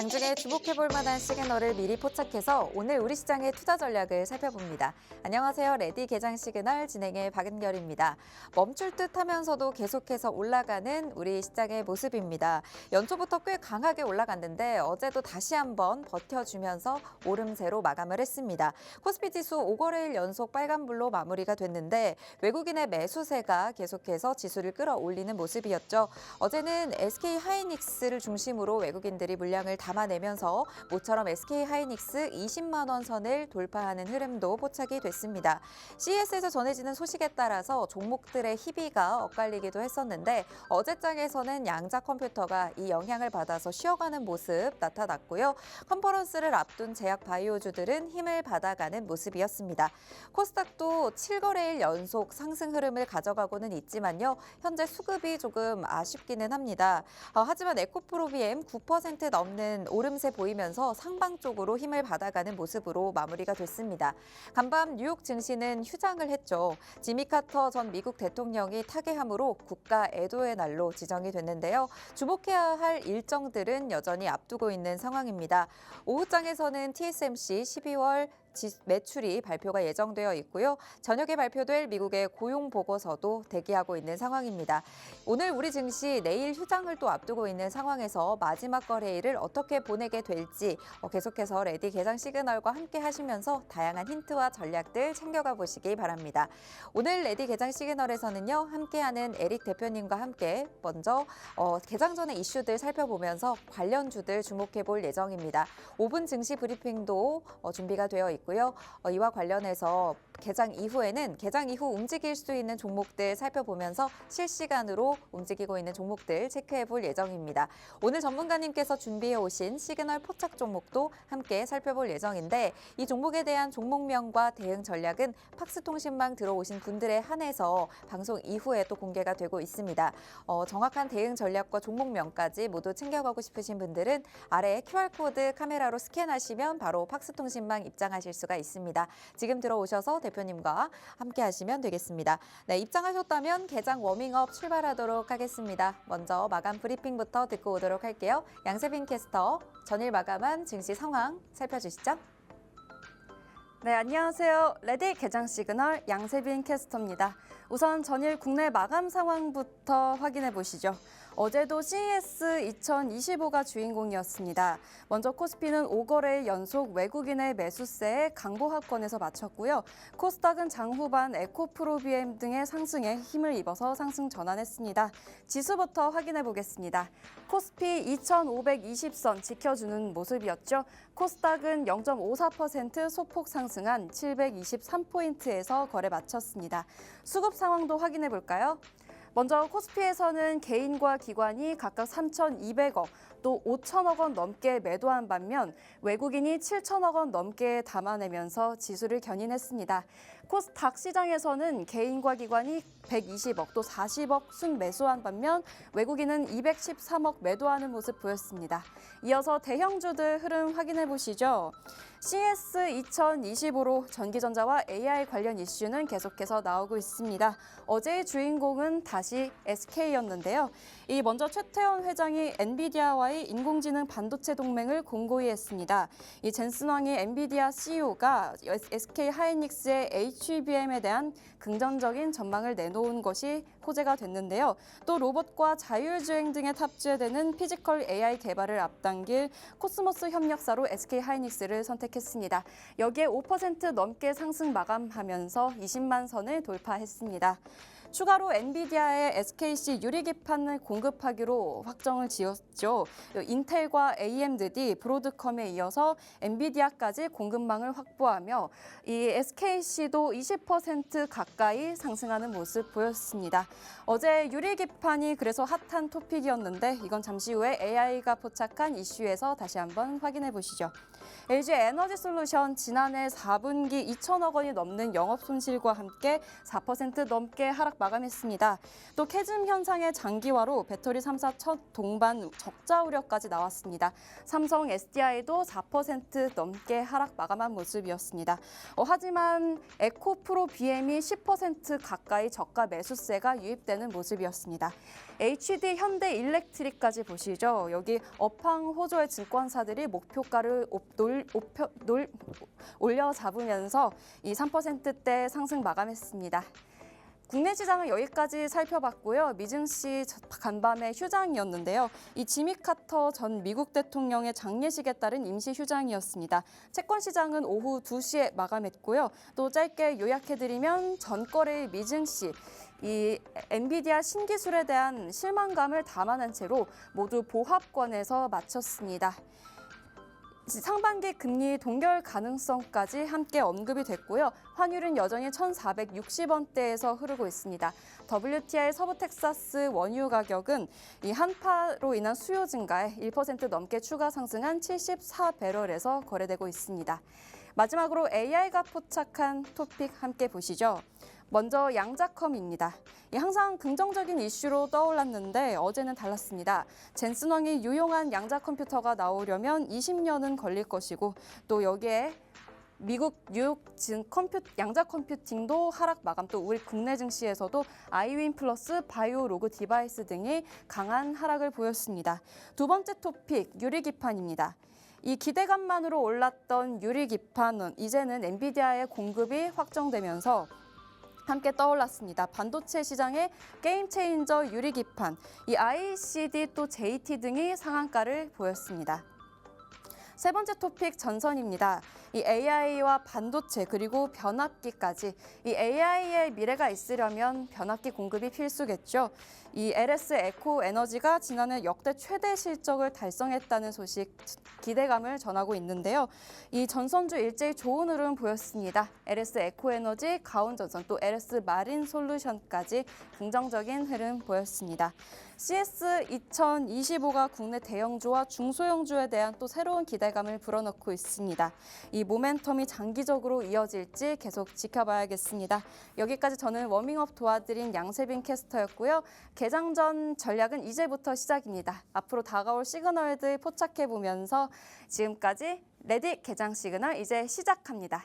장중에 주목해볼 만한 시그널을 미리 포착해서 오늘 우리 시장의 투자 전략을 살펴봅니다. 안녕하세요. 레디 개장 시그널 진행의 박은결입니다. 멈출 듯 하면서도 계속해서 올라가는 우리 시장의 모습입니다. 연초부터 꽤 강하게 올라갔는데 어제도 다시 한번 버텨주면서 오름세로 마감을 했습니다. 코스피 지수 5거래일 연속 빨간불로 마무리가 됐는데 외국인의 매수세가 계속해서 지수를 끌어올리는 모습이었죠. 어제는 SK 하이닉스를 중심으로 외국인들이 물량을 담아내면서 모처럼 SK 하이닉스 20만 원 선을 돌파하는 흐름도 포착이 됐습니다. CES에서 전해지는 소식에 따라서 종목들의 희비가 엇갈리기도 했었는데 어제장에서는 양자 컴퓨터가 이 영향을 받아서 쉬어가는 모습 나타났고요. 컨퍼런스를 앞둔 제약 바이오주들은 힘을 받아가는 모습이었습니다. 코스닥도 7거래일 연속 상승 흐름을 가져가고는 있지만요. 현재 수급이 조금 아쉽기는 합니다. 하지만 에코프로비엠 9% 넘는 오름세 보이면서 상방 쪽으로 힘을 받아가는 모습으로 마무리가 됐습니다. 간밤 뉴욕 증시는 휴장을 했죠. 지미 카터 전 미국 대통령이 타계함으로 국가 애도의 날로 지정이 됐는데요. 주목해야 할 일정들은 여전히 앞두고 있는 상황입니다. 오후장에서는 TSMC 12월 매출이 발표가 예정되어 있고요. 저녁에 발표될 미국의 고용 보고서도 대기하고 있는 상황입니다. 오늘 우리 증시 내일 휴장을 또 앞두고 있는 상황에서 마지막 거래일을 어떻게 보내게 될지 계속해서 레디 개장 시그널과 함께 하시면서 다양한 힌트와 전략들 챙겨가 보시기 바랍니다. 오늘 레디 개장 시그널에서는요. 함께하는 에릭 대표님과 함께 먼저 개장 전의 이슈들 살펴보면서 관련주들 주목해 볼 예정입니다. 5분 증시 브리핑도 준비가 되어 있고요. 이와 관련해서 개장 이후에는 개장 이후 움직일 수 있는 종목들 살펴보면서 실시간으로 움직이고 있는 종목들 체크해 볼 예정입니다. 오늘 전문가님께서 준비해 오신 시그널 포착 종목도 함께 살펴볼 예정인데 이 종목에 대한 종목명과 대응 전략은 팍스통신망 들어오신 분들에 한해서 방송 이후에 또 공개가 되고 있습니다. 정확한 대응 전략과 종목명까지 모두 챙겨가고 싶으신 분들은 아래 QR코드 카메라로 스캔하시면 바로 팍스통신망 입장하실 수가 있습니다. 지금 들어오셔서 대표님과 함께 하시면 되겠습니다. 네, 입장하셨다면 개장 워밍업 출발하도록 하겠습니다. 먼저 마감 브리핑부터 듣고 오도록 할게요. 양세빈 캐스터, 전일 마감한 증시 상황 살펴주시죠. 네, 안녕하세요. 레디 개장 시그널 양세빈 캐스터입니다. 우선 전일 국내 마감 상황부터 확인해 보시죠. 어제도 CES 2025가 주인공이었습니다. 먼저 코스피는 5거래일 연속 외국인의 매수세에 강보합권에서 마쳤고요. 코스닥은 장후반 에코프로비엠 등의 상승에 힘을 입어서 상승 전환했습니다. 지수부터 확인해 보겠습니다. 코스피 2520선 지켜주는 모습이었죠. 코스닥은 0.54% 소폭 상승한 723포인트에서 거래 마쳤습니다. 수급 상황도 확인해 볼까요? 먼저 코스피에서는 개인과 기관이 각각 3,200억, 또 5천억 원 넘게 매도한 반면 외국인이 7천억 원 넘게 담아내면서 지수를 견인했습니다. 코스닥 시장에서는 개인과 기관이 120억, 또 40억 순매수한 반면 외국인은 213억 매도하는 모습 보였습니다. 이어서 대형주들 흐름 확인해 보시죠. CES 2025로 전기전자와 AI 관련 이슈는 계속해서 나오고 있습니다. 어제의 주인공은 다시 SK였는데요. 이 먼저 최태원 회장이 엔비디아와의 인공지능 반도체 동맹을 공고히 했습니다. 이 젠슨 왕이 엔비디아 CEO가 SK 하이닉스의 HBM에 대한 긍정적인 전망을 내놓은 것이 호재가 됐는데요. 또 로봇과 자율주행 등에 탑재되는 피지컬 AI 개발을 앞당길 코스모스 협력사로 SK 하이닉스를 선택했습니다. 여기에 5% 넘게 상승 마감하면서 20만 선을 돌파했습니다. 추가로 엔비디아의 SKC 유리기판을 공급하기로 확정을 지었죠. 인텔과 AMD, 브로드컴에 이어서 엔비디아까지 공급망을 확보하며 이 SKC도 20% 가까이 상승하는 모습 보였습니다. 어제 유리기판이 그래서 핫한 토픽이었는데 이건 잠시 후에 AI가 포착한 이슈에서 다시 한번 확인해 보시죠. LG 에너지솔루션 지난해 4분기 2천억 원이 넘는 영업 손실과 함께 4% 넘게 하락 마감했습니다. 또 캐즘 현상의 장기화로 배터리 3사 첫 동반 적자 우려까지 나왔습니다. 삼성 SDI도 4% 넘게 하락 마감한 모습이었습니다. 하지만 에코프로 BM이 10% 가까이 저가 매수세가 유입되는 모습이었습니다. HD 현대일렉트릭까지 보시죠. 여기 업황 호조의 증권사들이 목표가를 올려 잡으면서 이 3%대 상승 마감했습니다. 국내 시장을 여기까지 살펴봤고요. 미증시 간밤의 휴장이었는데요. 이 지미 카터 전 미국 대통령의 장례식에 따른 임시 휴장이었습니다. 채권 시장은 오후 2시에 마감했고요. 또 짧게 요약해드리면 전거래일 미증시, 이 엔비디아 신기술에 대한 실망감을 담아낸 채로 모두 보합권에서 마쳤습니다. 상반기 금리 동결 가능성까지 함께 언급이 됐고요. 환율은 여전히 1,460원대에서 흐르고 있습니다. WTI 서부 텍사스 원유 가격은 이 한파로 인한 수요 증가에 1% 넘게 추가 상승한 74배럴에서 거래되고 있습니다. 마지막으로 AI가 포착한 토픽 함께 보시죠. 먼저 양자컴입니다. 항상 긍정적인 이슈로 떠올랐는데 어제는 달랐습니다. 젠슨왕이 유용한 양자 컴퓨터가 나오려면 20년은 걸릴 것이고 또 여기에 미국 뉴욕 양자 컴퓨팅도 하락 마감, 또 우리 국내 증시에서도 아이윈 플러스 바이오로그 디바이스 등이 강한 하락을 보였습니다. 두 번째 토픽 유리기판입니다. 이 기대감만으로 올랐던 유리기판은 이제는 엔비디아의 공급이 확정되면서 함께 떠올랐습니다. 반도체 시장의 게임 체인저 유리기판, 이 ICD 또 JT 등이 상한가를 보였습니다. 세 번째 토픽 전선입니다. 이 AI와 반도체 그리고 변압기까지 이 AI의 미래가 있으려면 변압기 공급이 필수겠죠. 이 LS 에코 에너지가 지난해 역대 최대 실적을 달성했다는 소식 기대감을 전하고 있는데요. 이 전선주 일제히 좋은 흐름 보였습니다. LS 에코 에너지, 가온전선 또 LS 마린 솔루션까지 긍정적인 흐름 보였습니다. CS 2025가 국내 대형주와 중소형주에 대한 또 새로운 기대감을 불어넣고 있습니다. 이 모멘텀이 장기적으로 이어질지 계속 지켜봐야겠습니다. 여기까지 저는 워밍업 도와드린 양세빈 캐스터였고요. 개장 전 전략은 이제부터 시작입니다. 앞으로 다가올 시그널들 포착해보면서 지금까지 레디 개장 시그널 이제 시작합니다.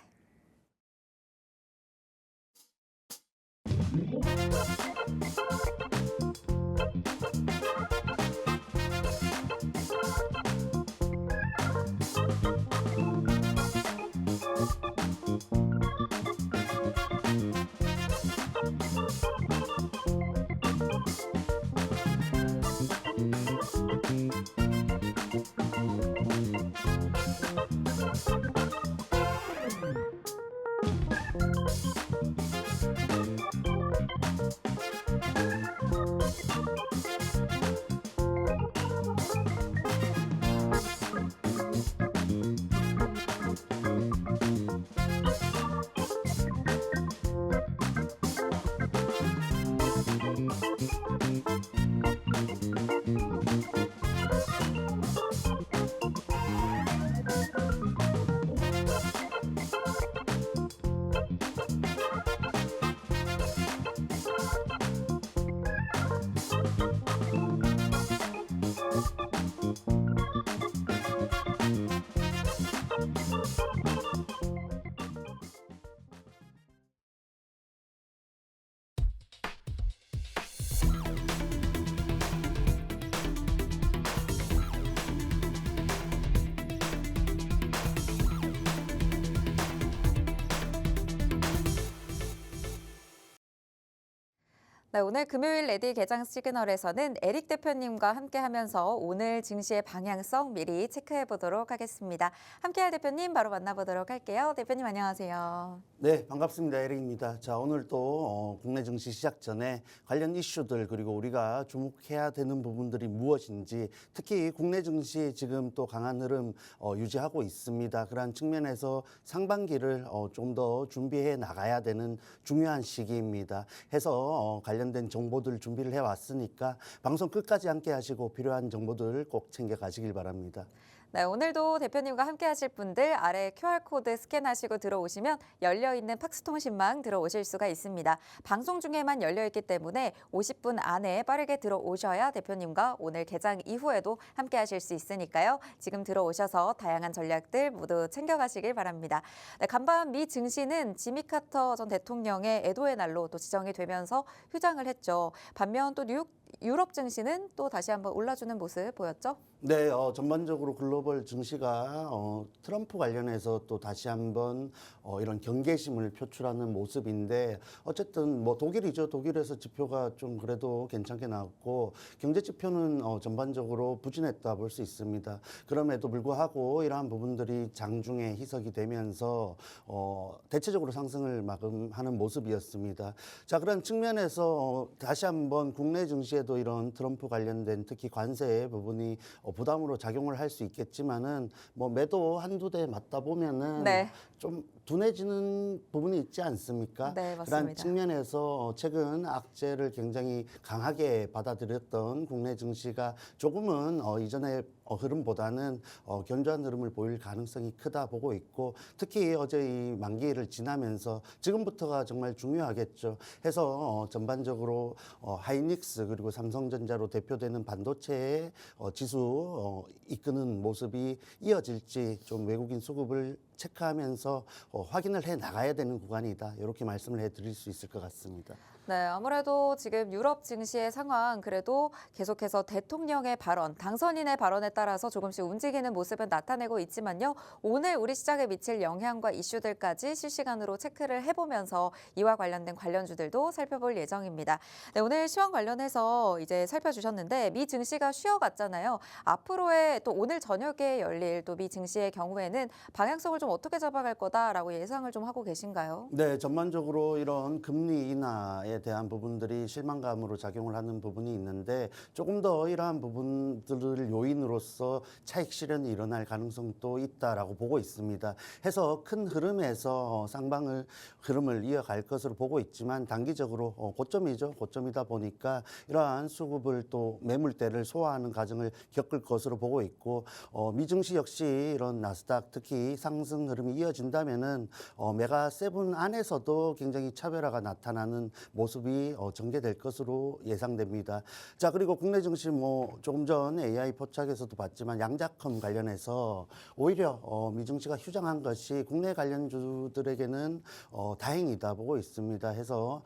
네, 오늘 금요일 레디 개장 시그널에서는 에릭 대표님과 함께하면서 오늘 증시의 방향성 미리 체크해 보도록 하겠습니다. 함께할 대표님 바로 만나보도록 할게요. 대표님 안녕하세요. 네, 반갑습니다. 에릭입니다. 자, 오늘 또 국내 증시 시작 전에 관련 이슈들 그리고 우리가 주목해야 되는 부분들이 무엇인지, 특히 국내 증시 지금 또 강한 흐름 유지하고 있습니다. 그러한 측면에서 상반기를 좀 더 준비해 나가야 되는 중요한 시기입니다. 해서 관련된 정보들 준비를 해왔으니까 방송 끝까지 함께 하시고 필요한 정보들 꼭 챙겨 가시길 바랍니다. 네, 오늘도 대표님과 함께 하실 분들 아래 QR코드 스캔하시고 들어오시면 열려있는 팍스통신망 들어오실 수가 있습니다. 방송 중에만 열려있기 때문에 50분 안에 빠르게 들어오셔야 대표님과 오늘 개장 이후에도 함께 하실 수 있으니까요. 지금 들어오셔서 다양한 전략들 모두 챙겨가시길 바랍니다. 네, 간밤 미 증시는 지미 카터 전 대통령의 애도의 날로 또 지정이 되면서 휴장을 했죠. 반면 또 유럽 증시는 또 다시 한번 올라주는 모습 보였죠. 네, 전반적으로 글로벌 증시가 트럼프 관련해서 또 다시 한번 이런 경계심을 표출하는 모습인데 어쨌든 뭐 독일이죠. 독일에서 지표가 좀 그래도 괜찮게 나왔고 경제 지표는 전반적으로 부진했다 볼 수 있습니다. 그럼에도 불구하고 이러한 부분들이 장중에 희석이 되면서 대체적으로 상승을 마감하는 모습이었습니다. 자, 그런 측면에서 다시 한번 국내 증시에도 이런 트럼프 관련된 특히 관세 부분이 부담으로 작용을 할 수 있겠지만은 뭐 매도 한두 대 맞다 보면은 네. 좀 둔해지는 부분이 있지 않습니까? 네, 그런 맞습니다. 측면에서 최근 악재를 굉장히 강하게 받아들였던 국내 증시가 조금은 이전의 흐름보다는 견조한 흐름을 보일 가능성이 크다 보고 있고 특히 어제 이 만기를 지나면서 지금부터가 정말 중요하겠죠. 해서 전반적으로 하이닉스 그리고 삼성전자로 대표되는 반도체의 지수 이끄는 모습이 이어질지 좀 외국인 수급을 체크하면서 확인을 해 나가야 되는 구간이다. 이렇게 말씀을 해드릴 수 있을 것 같습니다. 네, 아무래도 지금 유럽 증시의 상황 그래도 계속해서 대통령의 발언, 당선인의 발언에 따라서 조금씩 움직이는 모습은 나타내고 있지만요. 오늘 우리 시장에 미칠 영향과 이슈들까지 실시간으로 체크를 해보면서 이와 관련된 관련주들도 살펴볼 예정입니다. 네, 오늘 시황 관련해서 이제 살펴주셨는데 미 증시가 쉬어갔잖아요. 앞으로의 또 오늘 저녁에 열릴 또 미 증시의 경우에는 방향성을 좀 어떻게 잡아갈 거다라고 예상을 좀 하고 계신가요? 네, 전반적으로 이런 금리 인하에 대한 부분들이 실망감으로 작용을 하는 부분이 있는데 조금 더 이러한 부분들을 요인으로서 차익 실현이 일어날 가능성도 있다라고 보고 있습니다. 해서 큰 흐름에서 쌍방을 흐름을 이어갈 것으로 보고 있지만 단기적으로 고점이죠. 고점이다 보니까 이러한 수급을 또 매물대를 소화하는 과정을 겪을 것으로 보고 있고 미증시 역시 이런 나스닥 특히 상승 흐름이 이어진다면은 메가 세븐 안에서도 굉장히 차별화가 나타나는 모습이 전개될 것으로 예상됩니다. 자, 그리고 국내 증시 뭐 조금 전 AI 포착에서도 봤지만 양자컴 관련해서 오히려 미증시가 휴장한 것이 국내 관련주들에게는 다행이다 보고 있습니다. 해서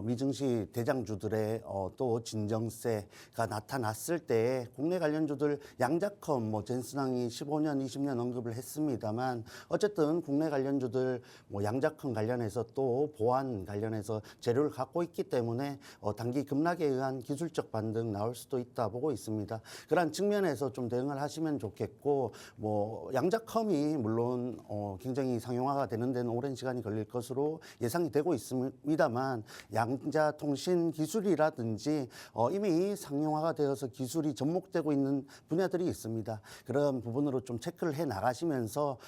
미증시 대장주들의 또 진정세가 나타났을 때 국내 관련주들 양자컴 뭐 젠스낭이 15년, 20년 언급을 했습니다만 어쨌든 국내 관련주들 뭐 양자컴 관련해서 또 보안 관련해서 재료를 갖고 있기 때문에 단기 급락에 의한 기술적 반등 나올 수도 있다 보고 있습니다. 그런 측면에서 좀 대응을 하시면 좋겠고 뭐 양자컴이 물론 굉장히 상용화가 되는 데는 오랜 시간이 걸릴 것으로 예상이 되고 있습니다만 양자통신 기술이라든지 이미 상용화가 되어서 기술이 접목되고 있는 분야들이 있습니다. 그런 부분으로 좀 체크를 해 나가시면서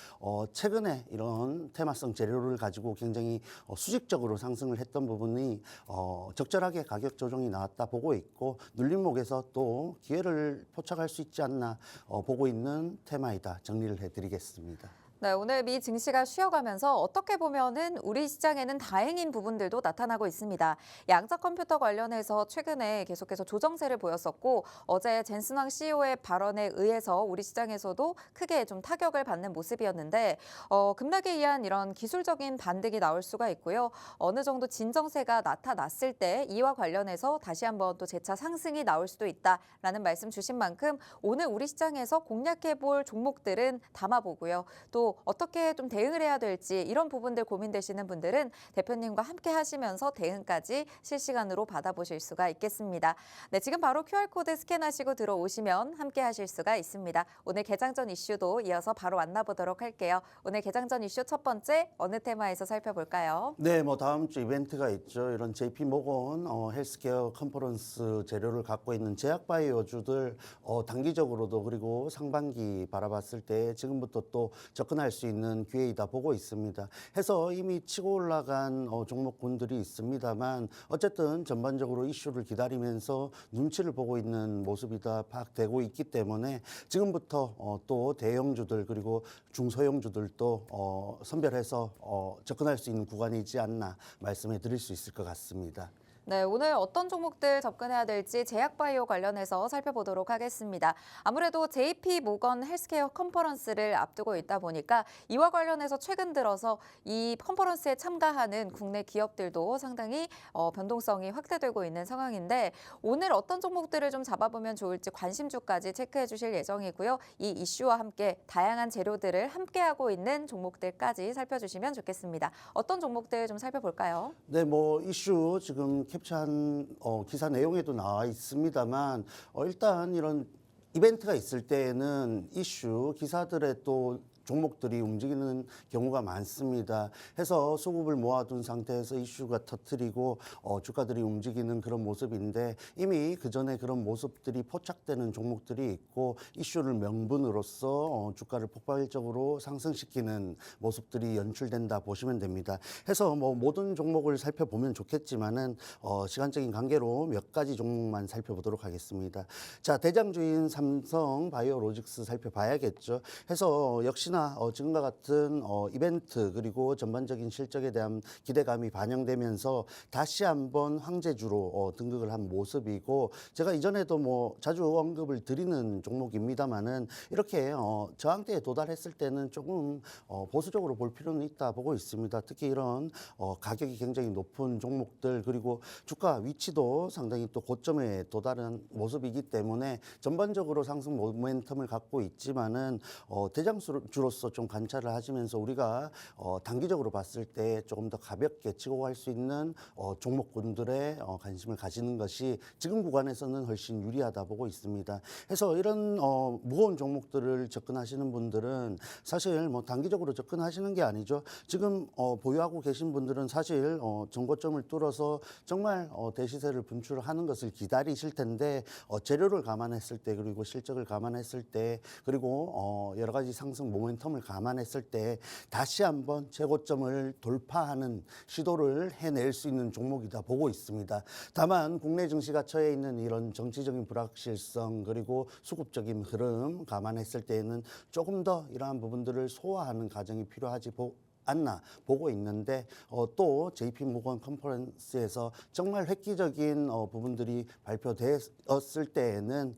최근에 이런 테마성 재료를 가지고 굉장히 수직적으로 상승을 했던 부분이 적절하게 가격 조정이 나왔다 보고 있고 눌림목에서 또 기회를 포착할 수 있지 않나 보고 있는 테마이다 정리를 해드리겠습니다. 네, 오늘 미 증시가 쉬어가면서 어떻게 보면은 우리 시장에는 다행인 부분들도 나타나고 있습니다. 양자 컴퓨터 관련해서 최근에 계속해서 조정세를 보였었고 어제 젠슨왕 CEO의 발언에 의해서 우리 시장에서도 크게 좀 타격을 받는 모습이었는데 급락에 의한 이런 기술적인 반등이 나올 수가 있고요. 어느 정도 진정세가 나타났을 때 이와 관련해서 다시 한번 또 재차 상승이 나올 수도 있다라는 말씀 주신 만큼 오늘 우리 시장에서 공략해볼 종목들은 담아보고요. 또 어떻게 좀 대응을 해야 될지 이런 부분들 고민되시는 분들은 대표님과 함께 하시면서 대응까지 실시간으로 받아보실 수가 있겠습니다. 네, 지금 바로 QR코드 스캔하시고 들어오시면 함께 하실 수가 있습니다. 오늘 개장 전 이슈도 이어서 바로 만나보도록 할게요. 오늘 개장 전 이슈 첫 번째 어느 테마에서 살펴볼까요? 네, 뭐 다음 주 이벤트가 있죠. 이런 JP 모건 헬스케어 컨퍼런스 재료를 갖고 있는 제약바이오주들 단기적으로도 그리고 상반기 바라봤을 때 지금부터 또 접근 접근할 수 있는 기회이다 보고 있습니다. 해서 이미 치고 올라간 종목군들이 있습니다만 어쨌든 전반적으로 이슈를 기다리면서 눈치를 보고 있는 모습이 다 파악되고 있기 때문에 지금부터 또 대형주들 그리고 중소형주들도 선별해서 접근할 수 있는 구간이지 않나 말씀해 드릴 수 있을 것 같습니다. 네, 오늘 어떤 종목들 접근해야 될지 제약바이오 관련해서 살펴보도록 하겠습니다. 아무래도 JP 모건 헬스케어 컨퍼런스를 앞두고 있다 보니까 이와 관련해서 최근 들어서 이 컨퍼런스에 참가하는 국내 기업들도 상당히 변동성이 확대되고 있는 상황인데 오늘 어떤 종목들을 좀 잡아보면 좋을지 관심주까지 체크해 주실 예정이고요. 이 이슈와 함께 다양한 재료들을 함께하고 있는 종목들까지 살펴주시면 좋겠습니다. 어떤 종목들 좀 살펴볼까요? 네, 뭐 이슈 지금 캡처한 기사 내용에도 나와 있습니다만 일단 이런 이벤트가 있을 때에는 이슈 기사들의 또 종목들이 움직이는 경우가 많습니다. 해서 수급을 모아둔 상태에서 이슈가 터뜨리고 주가들이 움직이는 그런 모습인데 이미 그 전에 그런 모습들이 포착되는 종목들이 있고 이슈를 명분으로써 주가를 폭발적으로 상승시키는 모습들이 연출된다 보시면 됩니다. 해서 뭐 모든 종목을 살펴보면 좋겠지만은 시간적인 관계로 몇 가지 종목만 살펴보도록 하겠습니다. 자, 대장주인 삼성 바이오로직스 살펴봐야겠죠. 해서 역시나 지금과 같은 이벤트 그리고 전반적인 실적에 대한 기대감이 반영되면서 다시 한번 황제주로 등극을 한 모습이고 제가 이전에도 뭐 자주 언급을 드리는 종목입니다만은 이렇게 저항대에 도달했을 때는 조금 보수적으로 볼 필요는 있다 보고 있습니다. 특히 이런 가격이 굉장히 높은 종목들 그리고 주가 위치도 상당히 또 고점에 도달한 모습이기 때문에 전반적으로 상승 모멘텀을 갖고 있지만은 대장주로서 좀 관찰을 하시면서 우리가 단기적으로 봤을 때 조금 더 가볍게 치고 갈 수 있는 종목군들의 관심을 가지는 것이 지금 구간에서는 훨씬 유리하다 보고 있습니다. 해서 이런 무거운 종목들을 접근하시는 분들은 사실 뭐 단기적으로 접근하시는 게 아니죠. 지금 보유하고 계신 분들은 사실 정고점을 뚫어서 정말 대시세를 분출하는 것을 기다리실 텐데 재료를 감안했을 때 그리고 실적을 감안했을 때 그리고 여러 가지 상승 모멘텀을 감안했을 때 다시 한번 최고점을 돌파하는 시도를 해낼 수 있는 종목이다 보고 있습니다. 다만 국내 증시가 처해 있는 이런 정치적인 불확실성 그리고 수급적인 흐름 감안했을 때에는 조금 더 이러한 부분들을 소화하는 과정이 필요하지 않나 보고 있는데 또 JP 모건 컨퍼런스에서 정말 획기적인 부분들이 발표되었을 때에는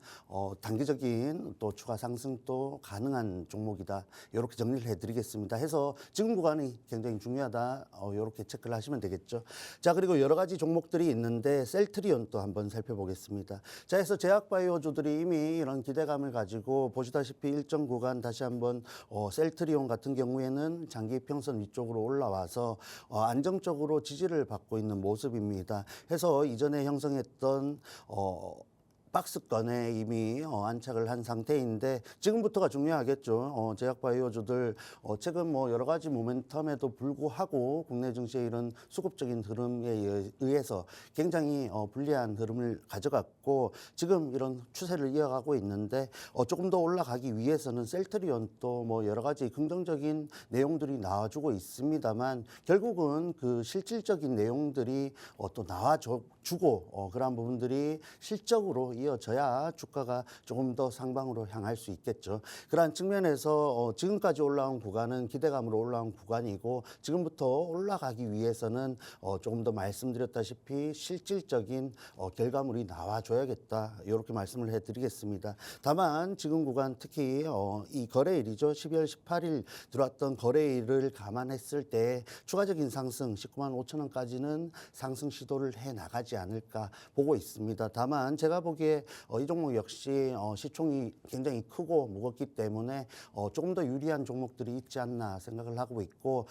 단기적인 또 추가 상승도 가능한 종목이다. 이렇게 정리를 해드리겠습니다. 해서 지금 구간이 굉장히 중요하다. 이렇게 체크를 하시면 되겠죠. 자, 그리고 여러 가지 종목들이 있는데 셀트리온 또 한번 살펴보겠습니다. 자, 해서 제약바이오주들이 이미 이런 기대감을 가지고 보시다시피 일정 구간 다시 한번 셀트리온 같은 경우에는 장기 평선 위쪽으로 올라와서 안정적으로 지지를 받고 있는 모습입니다. 해서 이전에 형성했던 박스권에 이미 안착을 한 상태인데 지금부터가 중요하겠죠. 제약바이오주들 최근 뭐 여러 가지 모멘텀에도 불구하고 국내 증시의 이런 수급적인 흐름에 의해서 굉장히 불리한 흐름을 가져갔고 지금 이런 추세를 이어가고 있는데 조금 더 올라가기 위해서는 셀트리온 또 뭐 여러 가지 긍정적인 내용들이 나와주고 있습니다만 결국은 그 실질적인 내용들이 또 나와주고 그러한 부분들이 실적으로 이어져야 주가가 조금 더 상방으로 향할 수 있겠죠. 그러한 측면에서 지금까지 올라온 구간은 기대감으로 올라온 구간이고 지금부터 올라가기 위해서는 조금 더 말씀드렸다시피 실질적인 결과물이 나와줘야겠다. 이렇게 말씀을 해드리겠습니다. 다만 지금 구간 특히 이 거래일이죠. 12월 18일 들어왔던 거래일을 감안했을 때 추가적인 상승 19만 5천 원까지는 상승 시도를 해나가지 않을까 보고 있습니다. 다만 제가 보기에 이 종목 역시 시총이 굉장히 크고 무겁기 때문에 조금 더 유리한 종목들이 있지 않나 생각을 하고 있고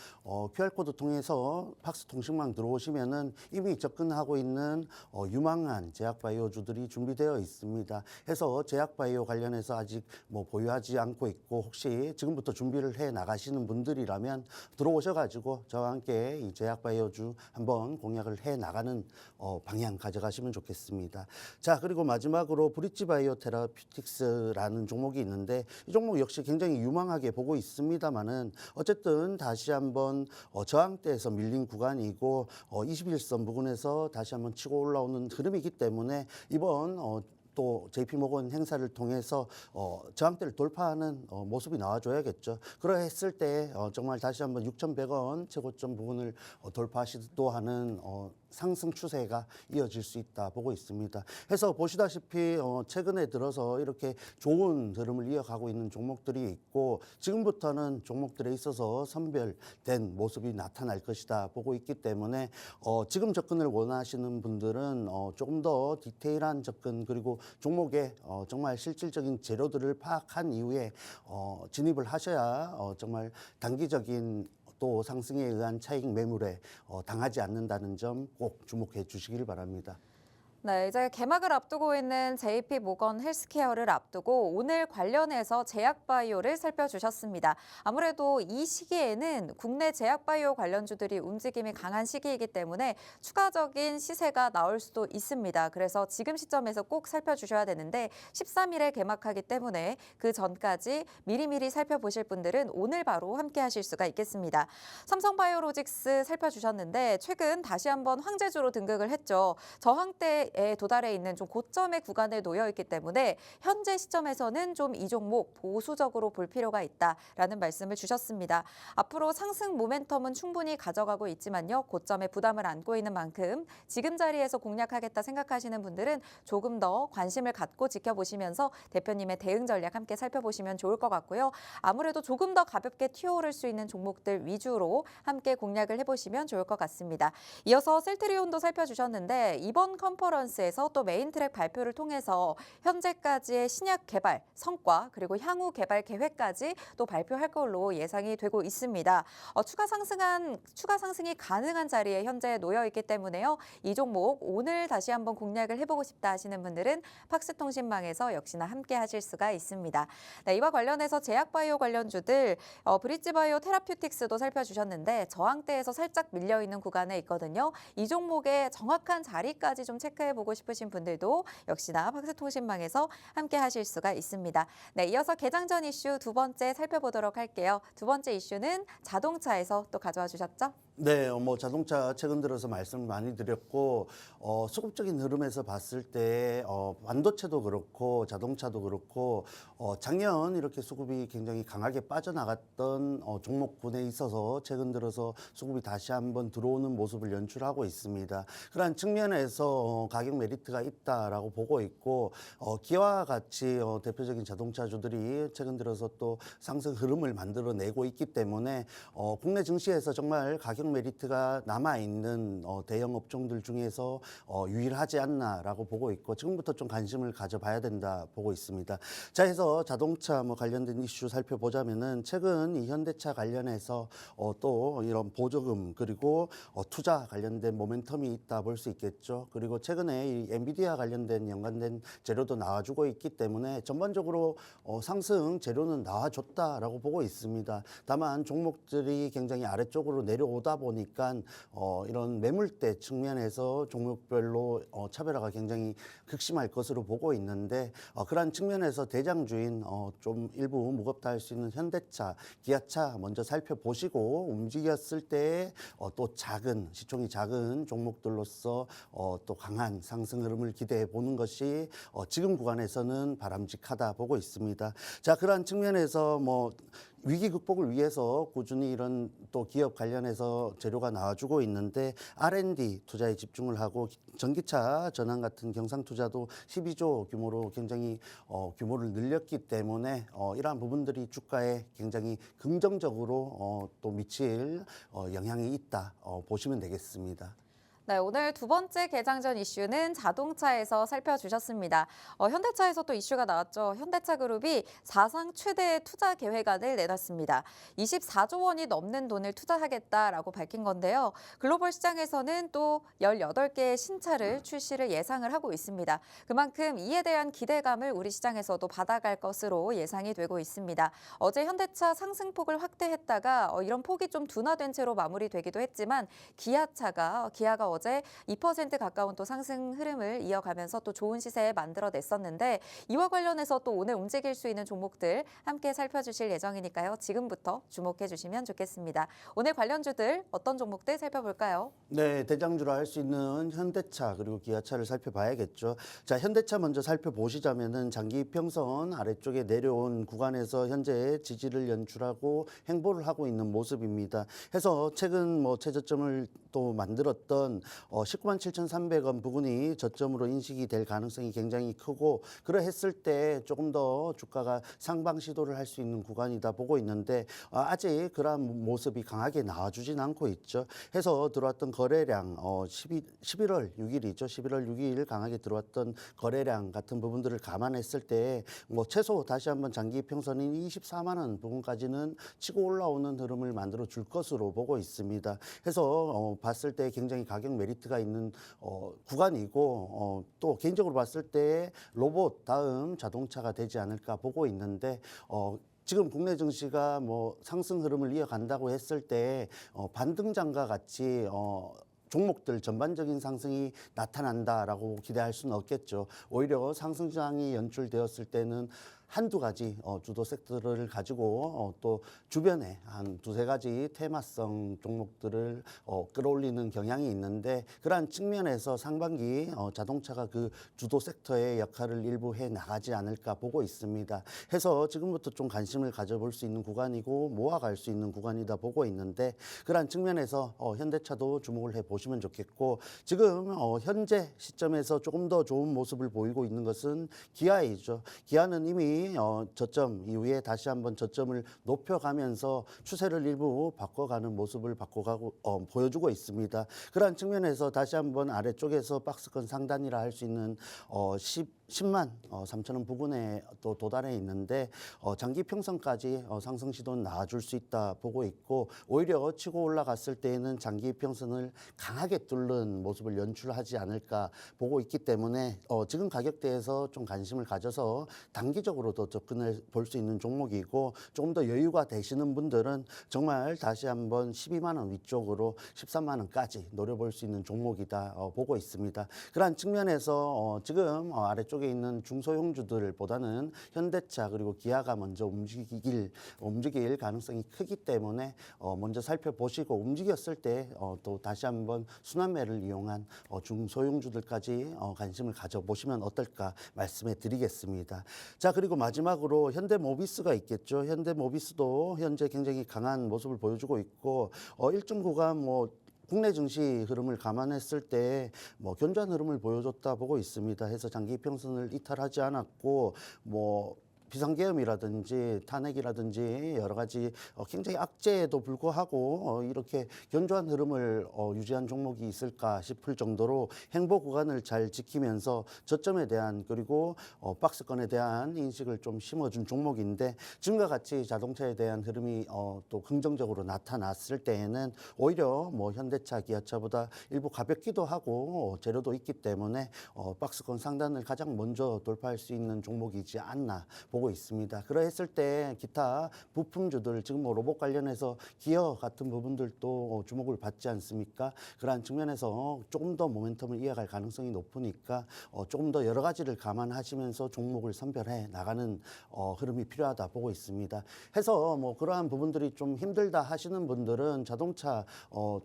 QR코드 통해서 팍스통신망 들어오시면은 이미 접근하고 있는 유망한 제약바이오주들이 준비되어 있습니다. 해서 제약바이오 관련해서 아직 뭐 보유하지 않고 있고 혹시 지금부터 준비를 해 나가시는 분들이라면 들어오셔가지고 저와 함께 이 제약바이오주 한번 공략을 해 나가는 방향 가져가시면 좋겠습니다. 자, 그리고 마지막 마지막으로 브릿지바이오 테라퓨틱스라는 종목이 있는데 이 종목 역시 굉장히 유망하게 보고 있습니다만은 어쨌든 다시 한번 저항대에서 밀린 구간이고 21선 부근에서 다시 한번 치고 올라오는 흐름이기 때문에 이번 또 JP모건 행사를 통해서 저항대를 돌파하는 모습이 나와줘야겠죠. 그러했을 때 정말 다시 한번 6,100원 최고점 부분을 돌파시도하는 상승 추세가 이어질 수 있다 보고 있습니다. 해서 보시다시피 최근에 들어서 이렇게 좋은 흐름을 이어가고 있는 종목들이 있고 지금부터는 종목들에 있어서 선별된 모습이 나타날 것이다 보고 있기 때문에 지금 접근을 원하시는 분들은 조금 더 디테일한 접근 그리고 종목의 정말 실질적인 재료들을 파악한 이후에 진입을 하셔야 정말 단기적인 또 상승에 의한 차익 매물에 당하지 않는다는 점 꼭 주목해 주시길 바랍니다. 네, 이제 개막을 앞두고 있는 JP모건 헬스케어를 앞두고 오늘 관련해서 제약바이오를 살펴주셨습니다. 아무래도 이 시기에는 국내 제약바이오 관련주들이 움직임이 강한 시기이기 때문에 추가적인 시세가 나올 수도 있습니다. 그래서 지금 시점에서 꼭 살펴주셔야 되는데 13일에 개막하기 때문에 그 전까지 미리미리 살펴보실 분들은 오늘 바로 함께 하실 수가 있겠습니다. 삼성바이오로직스 살펴주셨는데 최근 다시 한번 황제주로 등극을 했죠. 저항대 도달해 있는 좀 고점의 구간에 놓여 있기 때문에 현재 시점에서는 좀 이 종목 보수적으로 볼 필요가 있다라는 말씀을 주셨습니다. 앞으로 상승 모멘텀은 충분히 가져가고 있지만요. 고점에 부담을 안고 있는 만큼 지금 자리에서 공략하겠다 생각하시는 분들은 조금 더 관심을 갖고 지켜보시면서 대표님의 대응 전략 함께 살펴보시면 좋을 것 같고요. 아무래도 조금 더 가볍게 튀어오를 수 있는 종목들 위주로 함께 공략을 해보시면 좋을 것 같습니다. 이어서 셀트리온도 살펴주셨는데 이번 컨퍼런스에서 또 메인 트랙 발표를 통해서 현재까지의 신약 개발 성과 그리고 향후 개발 계획까지 또 발표할 걸로 예상이 되고 있습니다. 추가 상승이 가능한 자리에 현재 놓여 있기 때문에요. 이 종목 오늘 다시 한번 공략을 해보고 싶다 하시는 분들은 팍스통신망에서 역시나 함께 하실 수가 있습니다. 네, 이와 관련해서 제약바이오 관련주들 브릿지바이오 테라퓨틱스도 살펴주셨는데 저항대에서 살짝 밀려있는 구간에 있거든요. 이 종목의 정확한 자리까지 좀 체크해보고 싶으신 분들도 역시나 팍스통신망에서 함께 하실 수가 있습니다. 네, 이어서 개장 전 이슈 두 번째 살펴보도록 할게요. 두 번째 이슈는 자동차에서 또 가져와 주셨죠? 네, 자동차 최근 들어서 말씀을 많이 드렸고 수급적인 흐름에서 봤을 때 반도체도 그렇고 자동차도 그렇고 작년 이렇게 수급이 굉장히 강하게 빠져나갔던 종목군에 있어서 최근 들어서 수급이 다시 한번 들어오는 모습을 연출하고 있습니다. 그러한 측면에서 가격 메리트가 있다라고 보고 있고 기아와 같이 대표적인 자동차주들이 최근 들어서 또 상승 흐름을 만들어내고 있기 때문에 국내 증시에서 정말 가격 메리트가 남아있는 대형 업종들 중에서 유일하지 않나라고 보고 있고 지금부터 좀 관심을 가져봐야 된다 보고 있습니다. 자, 해서 자동차 관련된 이슈 살펴보자면은 최근 이 현대차 관련해서 또 이런 보조금 그리고 투자 관련된 모멘텀이 있다 볼 수 있겠죠. 그리고 최근에 이 엔비디아 관련된 연관된 재료도 나와주고 있기 때문에 전반적으로 상승 재료는 나와줬다라고 보고 있습니다. 다만 종목들이 굉장히 아래쪽으로 내려오다 보니까 이런 매물대 측면에서 종목별로 차별화가 굉장히 극심할 것으로 보고 있는데 그러한 측면에서 대장주인 좀 일부 무겁다 할 수 있는 현대차, 기아차 먼저 살펴보시고 움직였을 때 또 작은 시총이 작은 종목들로서 또 강한 상승 흐름을 기대해 보는 것이 지금 구간에서는 바람직하다 보고 있습니다. 자, 그러한 측면에서 위기 극복을 위해서 꾸준히 이런 또 기업 관련해서 재료가 나와주고 있는데 R&D 투자에 집중을 하고 전기차 전환 같은 경상 투자도 12조 규모로 굉장히 규모를 늘렸기 때문에 이러한 부분들이 주가에 굉장히 긍정적으로 또 미칠 영향이 있다 보시면 되겠습니다. 네, 오늘 두 번째 개장 전 이슈는 자동차에서 살펴주셨습니다. 현대차에서 또 이슈가 나왔죠. 현대차그룹이 사상 최대의 투자 계획안을 내놨습니다. 24조 원이 넘는 돈을 투자하겠다라고 밝힌 건데요. 글로벌 시장에서는 또 18개의 신차를 출시를 예상을 하고 있습니다. 그만큼 이에 대한 기대감을 우리 시장에서도 받아갈 것으로 예상이 되고 있습니다. 어제 현대차 상승폭을 확대했다가 이런 폭이 좀 둔화된 채로 마무리되기도 했지만 기아가 어제 2% 가까운 또 상승 흐름을 이어가면서 또 좋은 시세 만들어냈었는데 이와 관련해서 또 오늘 움직일 수 있는 종목들 함께 살펴주실 예정이니까요. 지금부터 주목해 주시면 좋겠습니다. 오늘 관련주들 어떤 종목들 살펴볼까요? 네, 대장주라 할 수 있는 현대차 그리고 기아차를 살펴봐야겠죠. 자, 현대차 먼저 살펴보시자면은 장기 평선 아래쪽에 내려온 구간에서 현재 지지를 연출하고 행보를 하고 있는 모습입니다. 해서 최근 최저점을 또 만들었던 19만 7,300원 부근이 저점으로 인식이 될 가능성이 굉장히 크고 그러했을 때 조금 더 주가가 상방 시도를 할 수 있는 구간이다 보고 있는데 아직 그러한 모습이 강하게 나와주진 않고 있죠. 해서 들어왔던 거래량 11월 6일이죠. 11월 6일 강하게 들어왔던 거래량 같은 부분들을 감안했을 때 최소 다시 한번 장기 평선인 24만 원 부분까지는 치고 올라오는 흐름을 만들어 줄 것으로 보고 있습니다. 해서 봤을 때 굉장히 가격 메리트가 있는 구간이고 또 개인적으로 봤을 때 로봇 다음 자동차가 되지 않을까 보고 있는데 지금 국내 증시가 상승 흐름을 이어간다고 했을 때 반등장과 같이 종목들 전반적인 상승이 나타난다라고 기대할 수는 없겠죠. 오히려 상승장이 연출되었을 때는 한두 가지 주도 섹터를 가지고 또 주변에 한 두세 가지 테마성 종목들을 끌어올리는 경향이 있는데 그러한 측면에서 상반기 자동차가 그 주도 섹터의 역할을 일부 해 나가지 않을까 보고 있습니다. 해서 지금부터 좀 관심을 가져볼 수 있는 구간이고 모아갈 수 있는 구간이다 보고 있는데 그러한 측면에서 현대차도 주목을 해보시면 좋겠고 지금 현재 시점에서 조금 더 좋은 모습을 보이고 있는 것은 기아이죠. 기아는 이미 저점 이후에 다시 한번 저점을 높여가면서 추세를 일부 바꿔가는 모습을 보여주고 있습니다. 그러한 측면에서 다시 한번 아래쪽에서 박스권 상단이라 할 수 있는 10만 3천 원 부근에 또 도달해 있는데 장기 평선까지 상승 시도는 나와줄 수 있다 보고 있고 오히려 치고 올라갔을 때에는 장기 평선을 강하게 뚫는 모습을 연출하지 않을까 보고 있기 때문에 지금 가격대에서 좀 관심을 가져서 단기적으로도 접근해 볼 수 있는 종목이고 조금 더 여유가 되시는 분들은 정말 다시 한번 12만 원 위쪽으로 13만 원까지 노려볼 수 있는 종목이다 보고 있습니다. 그러한 측면에서 지금 아래쪽 쪽에 있는 중소형주들보다는 현대차 그리고 기아가 먼저 움직일 가능성이 크기 때문에 먼저 살펴보시고 움직였을 때 또 다시 한번 순환매를 이용한 중소형주들까지 관심을 가져보시면 어떨까 말씀해 드리겠습니다. 자, 그리고 마지막으로 현대모비스가 있겠죠. 현대모비스도 현재 굉장히 강한 모습을 보여주고 있고 일정 구간 국내 증시 흐름을 감안했을 때 견조한 흐름을 보여줬다 보고 있습니다. 해서 장기 평선을 이탈하지 않았고 비상계엄이라든지 탄핵이라든지 여러 가지 굉장히 악재에도 불구하고 이렇게 견조한 흐름을 유지한 종목이 있을까 싶을 정도로 행보 구간을 잘 지키면서 저점에 대한 그리고 박스권에 대한 인식을 좀 심어준 종목인데 지금과 같이 자동차에 대한 흐름이 또 긍정적으로 나타났을 때에는 오히려 현대차, 기아차보다 일부 가볍기도 하고 재료도 있기 때문에 박스권 상단을 가장 먼저 돌파할 수 있는 종목이지 않나 보고 있습니다. 그러했을 때 기타 부품주들 지금 로봇 관련해서 기어 같은 부분들도 주목을 받지 않습니까? 그러한 측면에서 조금 더 모멘텀을 이어갈 가능성이 높으니까 조금 더 여러 가지를 감안하시면서 종목을 선별해 나가는 흐름이 필요하다 보고 있습니다. 해서 그러한 부분들이 좀 힘들다 하시는 분들은 자동차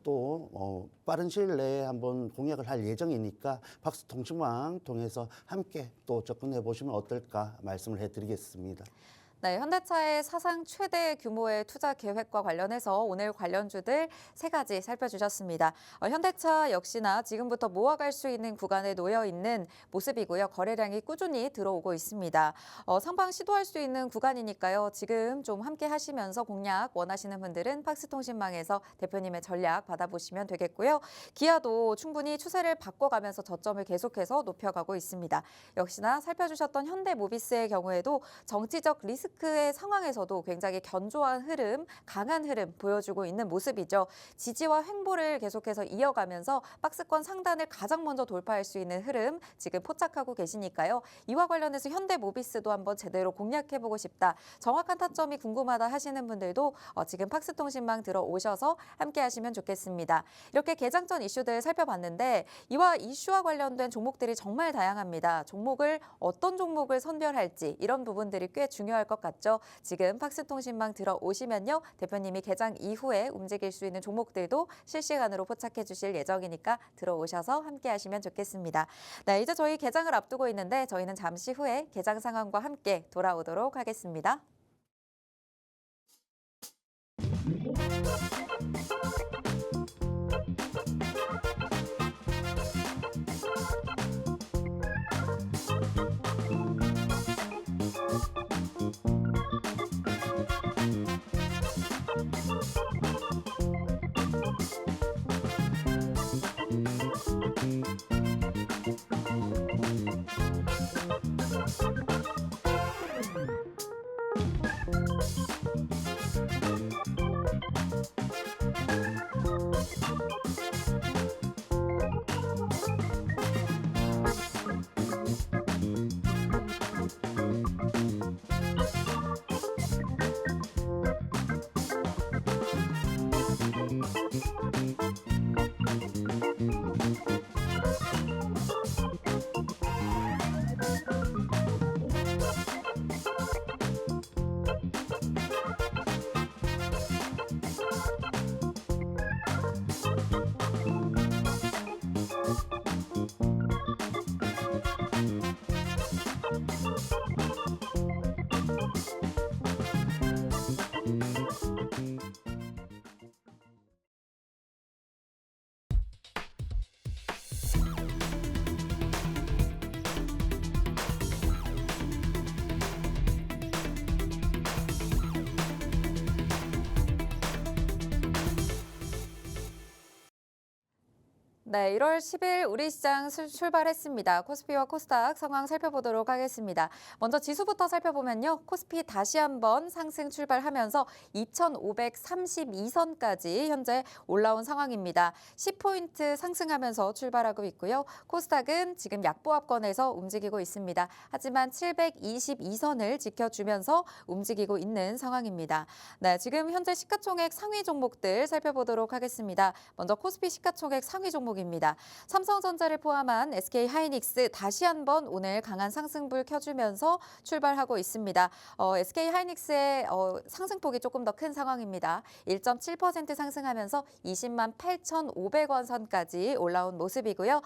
또 빠른 시일 내에 한번 공략을 할 예정이니까 박스통신망 통해서 함께 또 접근해 보시면 어떨까 말씀을 해드리겠습니다. 네, 현대차의 사상 최대 규모의 투자 계획과 관련해서 오늘 관련주들 세 가지 살펴주셨습니다. 현대차 역시나 지금부터 모아갈 수 있는 구간에 놓여 있는 모습이고요. 거래량이 꾸준히 들어오고 있습니다. 상방 시도할 수 있는 구간이니까요. 지금 좀 함께 하시면서 공략 원하시는 분들은 박스통신망에서 대표님의 전략 받아보시면 되겠고요. 기아도 충분히 추세를 바꿔가면서 저점을 계속해서 높여가고 있습니다. 역시나 살펴주셨던 현대모비스의 경우에도 정치적 리스크 리스크의 상황에서도 굉장히 견조한 흐름, 강한 흐름 보여주고 있는 모습이죠. 지지와 횡보를 계속해서 이어가면서 박스권 상단을 가장 먼저 돌파할 수 있는 흐름 지금 포착하고 계시니까요. 이와 관련해서 현대모비스도 한번 제대로 공략해보고 싶다. 정확한 타점이 궁금하다 하시는 분들도 지금 팍스통신망 들어오셔서 함께 하시면 좋겠습니다. 이렇게 개장 전 이슈들 살펴봤는데 이와 이슈와 관련된 종목들이 정말 다양합니다. 어떤 종목을 선별할지 이런 부분들이 꽤 중요할 것 같죠. 지금 팍스통신망 들어오시면요. 대표님이 개장 이후에 움직일 수 있는 종목들도 실시간으로 포착해 주실 예정이니까 들어오셔서 함께 하시면 좋겠습니다. 네, 이제 저희 개장을 앞두고 있는데 저희는 잠시 후에 개장 상황과 함께 돌아오도록 하겠습니다. 네, 1월 10일 우리 시장 출발했습니다. 코스피와 코스닥 상황 살펴보도록 하겠습니다. 먼저 지수부터 살펴보면요. 코스피 다시 한번 상승 출발하면서 2,532선까지 현재 올라온 상황입니다. 10포인트 상승하면서 출발하고 있고요. 코스닥은 지금 약보합권에서 움직이고 있습니다. 하지만 722선을 지켜주면서 움직이고 있는 상황입니다. 네, 지금 현재 시가총액 상위 종목들 살펴보도록 하겠습니다. 먼저 코스피 시가총액 상위 종목입니다. 삼성전자를 포함한 SK하이닉스 다시 한번 오늘 강한 상승불 켜주면서 출발하고 있습니다. SK하이닉스의 상승폭이 조금 더 큰 상황입니다. 1.7% 상승하면서 20만 8,500원 선까지 올라온 모습이고요.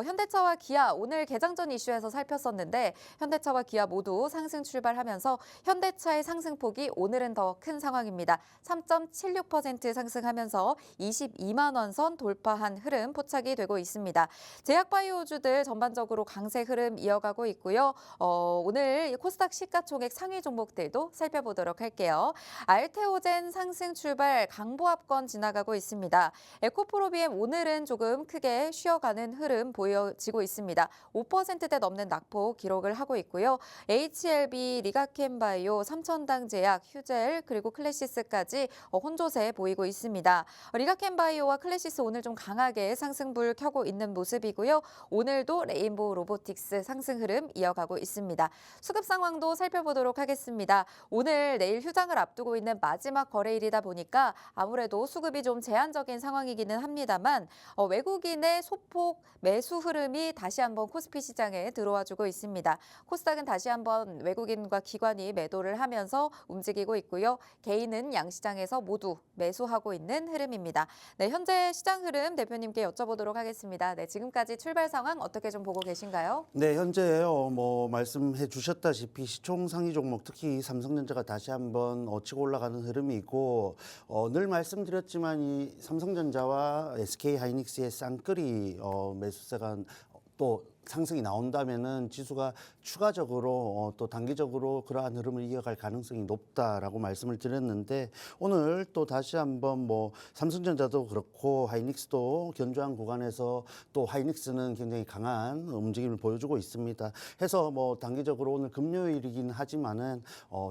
현대차와 기아 오늘 개장 전 이슈에서 살폈었는데 현대차와 기아 모두 상승 출발하면서 현대차의 상승폭이 오늘은 더 큰 상황입니다. 3.76% 상승하면서 22만 원 선 돌파한 흐름 포착이 되고 있습니다. 제약바이오주들 전반적으로 강세 흐름 이어가고 있고요. 오늘 코스닥 시가총액 상위 종목들도 살펴보도록 할게요. 알테오젠 상승 출발 강보합권 지나가고 있습니다. 에코프로비엠 오늘은 조금 크게 쉬어가는 흐름 보여지고 있습니다. 5%대 넘는 낙폭 기록을 하고 있고요. HLB, 리가켄바이오, 삼천당제약, 휴젤 그리고 클래시스까지 혼조세 보이고 있습니다. 리가켄바이오와 클래시스 오늘 좀 강하게 상승불 켜고 있는 모습이고요. 오늘도 레인보우 로보틱스 상승 흐름 이어가고 있습니다. 수급 상황도 살펴보도록 하겠습니다. 오늘 내일 휴장을 앞두고 있는 마지막 거래일이다 보니까 아무래도 수급이 좀 제한적인 상황이기는 합니다만 외국인의 소폭 매수 흐름이 다시 한번 코스피 시장에 들어와주고 있습니다. 코스닥은 다시 한번 외국인과 기관이 매도를 하면서 움직이고 있고요. 개인은 양시장에서 모두 매수하고 있는 흐름입니다. 네, 현재 시장 흐름 대표님께 여쭤보도록 하겠습니다. 네, 지금까지 출발 상황 어떻게 좀 보고 계신가요? 네, 현재 말씀해 주셨다시피 시총 상위 종목 특히 삼성전자가 다시 한번 치고 올라가는 흐름이 있고 늘 말씀드렸지만 이 삼성전자와 SK하이닉스의 쌍끌이 매수세가 또 상승이 나온다면은 지수가 추가적으로 또 단기적으로 그러한 흐름을 이어갈 가능성이 높다라고 말씀을 드렸는데 오늘 또 다시 한번 뭐 삼성전자도 그렇고 하이닉스도 견조한 구간에서 또 하이닉스는 굉장히 강한 움직임을 보여주고 있습니다. 해서 뭐 단기적으로 오늘 금요일이긴 하지만은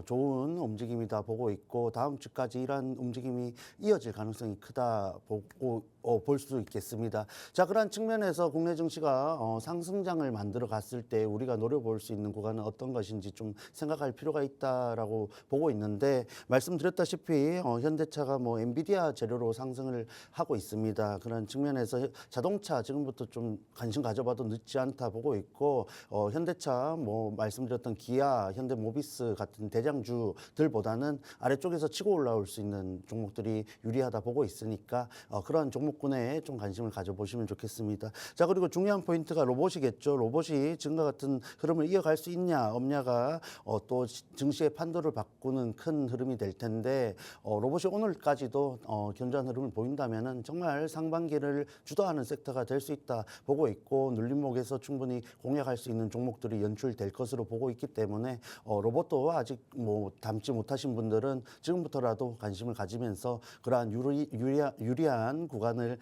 좋은 움직임이다 보고 있고 다음 주까지 이러한 움직임이 이어질 가능성이 크다 보고 볼 수 있겠습니다. 자, 그러한 측면에서 국내 증시가 상승장을 만들어 갔을 때 우리가 노려볼 수 있는 구간은 어떤 것인지 좀 생각할 필요가 있다라고 보고 있는데 말씀드렸다시피 현대차가 뭐 엔비디아 재료로 상승을 하고 있습니다. 그런 측면에서 자동차 지금부터 좀 관심 가져봐도 늦지 않다 보고 있고 현대차 뭐 말씀드렸던 기아, 현대모비스 같은 대장주들보다는 아래쪽에서 치고 올라올 수 있는 종목들이 유리하다 보고 있으니까 그런 종목군에 좀 관심을 가져보시면 좋겠습니다. 자, 그리고 중요한 포인트가 로봇이겠죠. 로봇이 지금과 같은 흐름을 이어갈 수 있냐 없냐가 또 증시의 판도를 바꾸는 큰 흐름이 될 텐데 로봇이 오늘까지도 견조한 흐름을 보인다면은 정말 상반기를 주도하는 섹터가 될 수 있다 보고 있고 눌림목에서 충분히 공략할 수 있는 종목들이 연출될 것으로 보고 있기 때문에 로봇도 아직 뭐 담지 못하신 분들은 지금부터라도 관심을 가지면서 그러한 유리한 구간을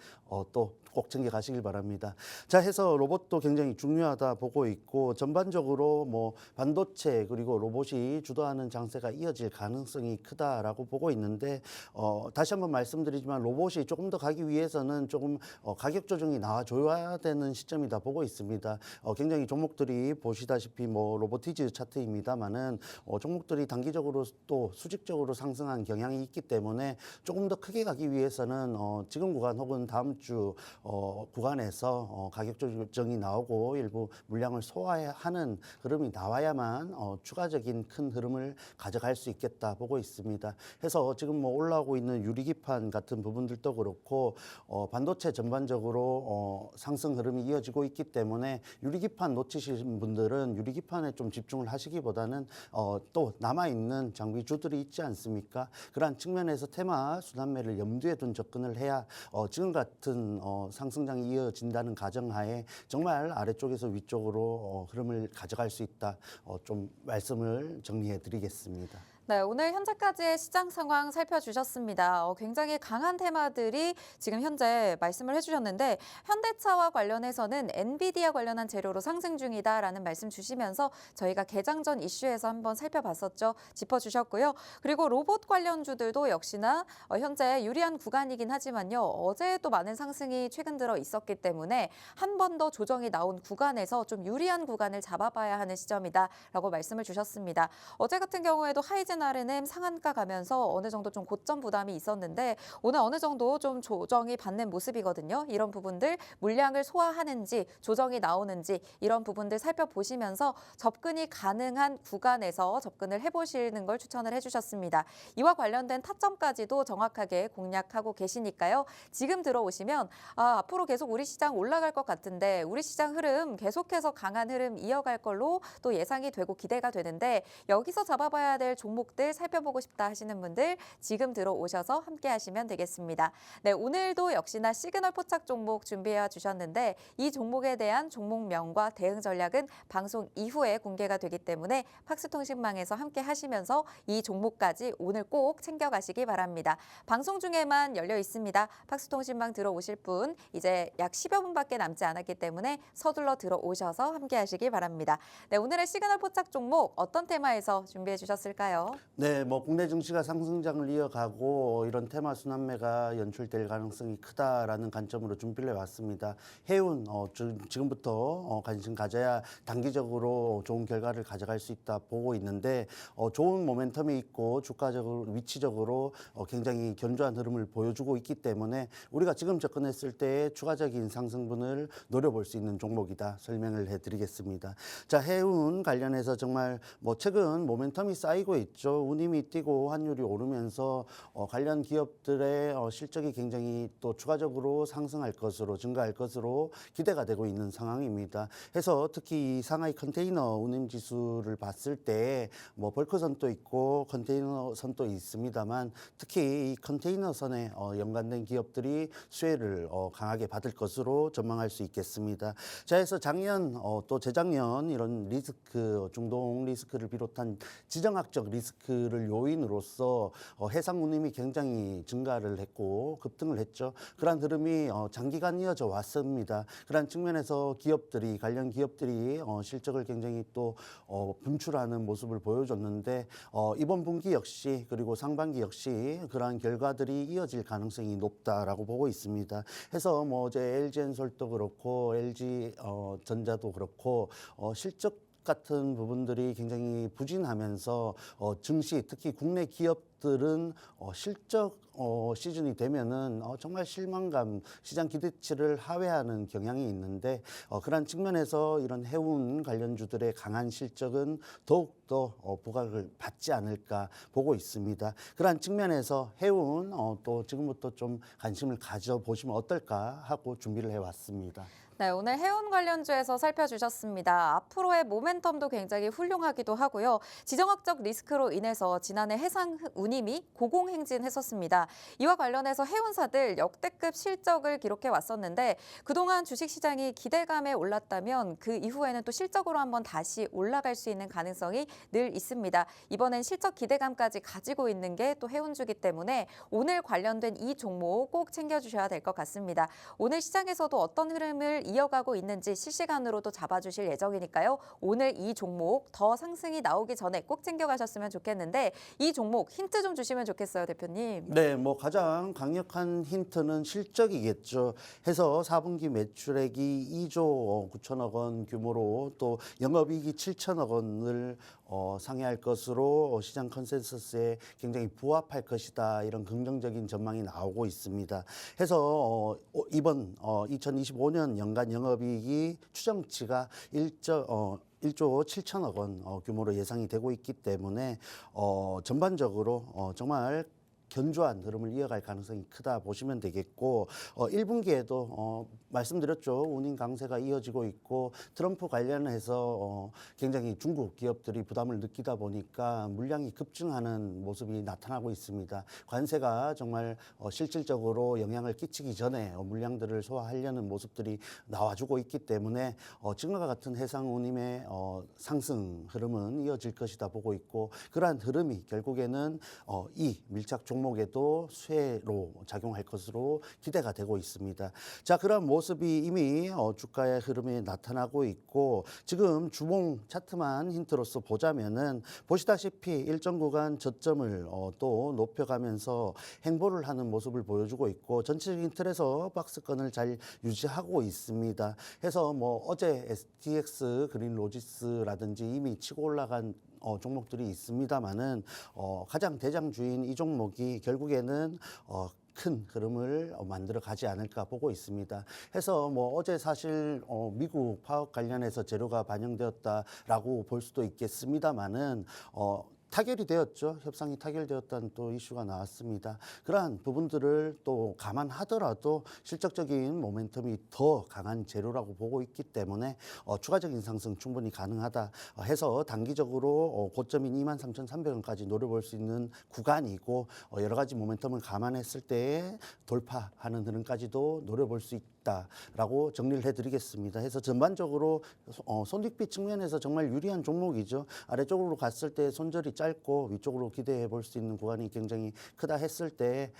또 꼭 챙겨 가시길 바랍니다. 자, 해서 로봇도 굉장히 중요하다 보고 있고 전반적으로 뭐 반도체 그리고 로봇이 주도하는 장세가 이어질 가능성이 크다라고 보고 있는데 다시 한번 말씀드리지만 로봇이 조금 더 가기 위해서는 조금 가격 조정이 나와줘야 되는 시점이다 보고 있습니다. 굉장히 종목들이 보시다시피 뭐 로보티즈 차트입니다만은 종목들이 단기적으로 또 수직적으로 상승한 경향이 있기 때문에 조금 더 크게 가기 위해서는 지금 구간 혹은 다음 주 구간에서 가격 조정이 나오고 일부 물량을 소화하는 흐름이 나와야만 추가적인 큰 흐름을 가져갈 수 있겠다 보고 있습니다. 해서 지금 뭐 올라오고 있는 유리기판 같은 부분들도 그렇고 반도체 전반적으로 상승 흐름이 이어지고 있기 때문에 유리기판 놓치신 분들은 유리기판에 좀 집중을 하시기보다는 또 남아있는 장비주들이 있지 않습니까? 그러한 측면에서 테마 순환매를 염두에 둔 접근을 해야 지금 같은 상승장이 이어진다는 가정하에 정말 아래쪽에서 위쪽으로 흐름을 가져갈 수 있다. 좀 말씀을 정리해 드리겠습니다. 네, 오늘 현재까지의 시장 상황 살펴주셨습니다. 굉장히 강한 테마들이 지금 현재 말씀을 해주셨는데 현대차와 관련해서는 엔비디아 관련한 재료로 상승 중이다라는 말씀 주시면서 저희가 개장 전 이슈에서 한번 살펴봤었죠. 짚어주셨고요. 그리고 로봇 관련주들도 역시나 현재 유리한 구간이긴 하지만요. 어제도 많은 상승이 최근 들어 있었기 때문에 한 번 더 조정이 나온 구간에서 좀 유리한 구간을 잡아봐야 하는 시점이다라고 말씀을 주셨습니다. 어제 같은 경우에도 하이젠 R&M 상한가 가면서 어느 정도 좀 고점 부담이 있었는데 오늘 어느 정도 좀 조정이 받는 모습이거든요. 이런 부분들 물량을 소화하는지 조정이 나오는지 이런 부분들 살펴보시면서 접근이 가능한 구간에서 접근을 해보시는 걸 추천을 해주셨습니다. 이와 관련된 타점까지도 정확하게 공략하고 계시니까요. 지금 들어오시면 앞으로 계속 우리 시장 올라갈 것 같은데 우리 시장 흐름 계속해서 강한 흐름 이어갈 걸로 또 예상이 되고 기대가 되는데 여기서 잡아봐야 될 종목들 살펴보고 싶다 하시는 분들 지금 들어오셔서 함께 하시면 되겠습니다. 네, 오늘도 역시나 시그널 포착 종목 준비해 주셨는데 이 종목에 대한 종목명과 대응 전략은 방송 이후에 공개가 되기 때문에 팍스통신망에서 함께 하시면서 이 종목까지 오늘 꼭 챙겨가시기 바랍니다. 방송 중에만 열려 있습니다. 팍스통신망 들어오실 분 이제 약 10여 분밖에 남지 않았기 때문에 서둘러 들어오셔서 함께 하시기 바랍니다. 네, 오늘의 시그널 포착 종목 어떤 테마에서 준비해 주셨을까요? 네, 뭐 국내 증시가 상승장을 이어가고 이런 테마 순환매가 연출될 가능성이 크다라는 관점으로 준비를 해왔습니다. 해운 지금부터 관심 가져야 단기적으로 좋은 결과를 가져갈 수 있다 보고 있는데 좋은 모멘텀이 있고 주가적으로 위치적으로 굉장히 견조한 흐름을 보여주고 있기 때문에 우리가 지금 접근했을 때 추가적인 상승분을 노려볼 수 있는 종목이다 설명을 해드리겠습니다. 자, 해운 관련해서 정말 뭐 최근 모멘텀이 쌓이고 있죠. 있죠. 운임이 뛰고 환율이 오르면서 관련 기업들의 실적이 굉장히 또 추가적으로 상승할 것으로 증가할 것으로 기대가 되고 있는 상황입니다. 해서 특히 이 상하이 컨테이너 운임 지수를 봤을 때 뭐 벌크선도 있고 컨테이너선도 있습니다만 특히 이 컨테이너선에 연관된 기업들이 수혜를 강하게 받을 것으로 전망할 수 있겠습니다. 자, 해서 작년 또 재작년 이런 리스크 중동 리스크를 비롯한 지정학적 리스크를 요인으로서 해상 운임이 굉장히 증가를 했고 급등을 했죠. 그러한 흐름이 장기간 이어져 왔습니다. 그러한 측면에서 기업들이 관련 기업들이 실적을 굉장히 또 분출하는 모습을 보여줬는데 이번 분기 역시 그리고 상반기 역시 그러한 결과들이 이어질 가능성이 높다라고 보고 있습니다. 해서 뭐 어제 LG엔솔도 그렇고 LG 전자도 그렇고 실적 같은 부분들이 굉장히 부진하면서 증시 특히 국내 기업들은 실적 시즌이 되면은 정말 실망감, 시장 기대치를 하회하는 경향이 있는데 그런 측면에서 이런 해운 관련주들의 강한 실적은 더욱더 부각을 받지 않을까 보고 있습니다. 그러한 측면에서 해운 또 지금부터 좀 관심을 가져보시면 어떨까 하고 준비를 해왔습니다. 네, 오늘 해운 관련주에서 살펴주셨습니다. 앞으로의 모멘텀도 굉장히 훌륭하기도 하고요. 지정학적 리스크로 인해서 지난해 해상 운임이 고공행진했었습니다. 이와 관련해서 해운사들 역대급 실적을 기록해 왔었는데 그동안 주식시장이 기대감에 올랐다면 그 이후에는 또 실적으로 한번 다시 올라갈 수 있는 가능성이 늘 있습니다. 이번엔 실적 기대감까지 가지고 있는 게 또 해운주기 때문에 오늘 관련된 이 종목 꼭 챙겨주셔야 될 것 같습니다. 오늘 시장에서도 어떤 흐름을 이어가고 있는지 실시간으로도 잡아주실 예정이니까요. 오늘 이 종목 더 상승이 나오기 전에 꼭 챙겨가셨으면 좋겠는데 이 종목 힌트 좀 주시면 좋겠어요, 대표님. 네, 뭐 가장 강력한 힌트는 실적이겠죠. 해서 4분기 매출액이 2조 9천억 원 규모로 또 영업이익이 7천억 원을 상회할 것으로 시장 컨센서스에 굉장히 부합할 것이다. 이런 긍정적인 전망이 나오고 있습니다. 해서 이번 2025년 연간 영업이익이 추정치가 1조 7천억 원 규모로 예상이 되고 있기 때문에 전반적으로 정말 견조한 흐름을 이어갈 가능성이 크다 보시면 되겠고 1분기에도 말씀드렸죠. 운임 강세가 이어지고 있고 트럼프 관련해서 굉장히 중국 기업들이 부담을 느끼다 보니까 물량이 급증하는 모습이 나타나고 있습니다. 관세가 정말 실질적으로 영향을 끼치기 전에 물량들을 소화하려는 모습들이 나와주고 있기 때문에 지금과 같은 해상 운임의 상승 흐름은 이어질 것이다 보고 있고 그러한 흐름이 결국에는 이 밀착 종목에도 수혜로 작용할 것으로 기대가 되고 있습니다. 자, 그런 모습이 이미 주가의 흐름에 나타나고 있고 지금 주봉 차트만 힌트로서 보자면은 보시다시피 일정 구간 저점을 또 높여가면서 행보를 하는 모습을 보여주고 있고 전체적인 틀에서 박스권을 잘 유지하고 있습니다. 해서 뭐 어제 STX 그린로지스라든지 이미 치고 올라간 종목들이 있습니다만은 가장 대장주인 이 종목이 결국에는 큰 흐름을 만들어 가지 않을까 보고 있습니다. 해서 뭐 어제 사실 미국 파업 관련해서 재료가 반영되었다라고 볼 수도 있겠습니다만은 타결이 되었죠. 협상이 타결되었다는 또 이슈가 나왔습니다. 그러한 부분들을 또 감안하더라도 실적적인 모멘텀이 더 강한 재료라고 보고 있기 때문에 추가적인 상승 충분히 가능하다 해서 단기적으로 고점인 23,300원까지 노려볼 수 있는 구간이고 여러 가지 모멘텀을 감안했을 때 돌파하는 흐름까지도 노려볼 수 있다라고 정리를 해드리겠습니다. 해서 전반적으로 손익비 측면에서 정말 유리한 종목이죠. 아래쪽으로 갔을 때 손절이 짧고 위쪽으로 기대해 볼 수 있는 구간이 굉장히 크다 했을 때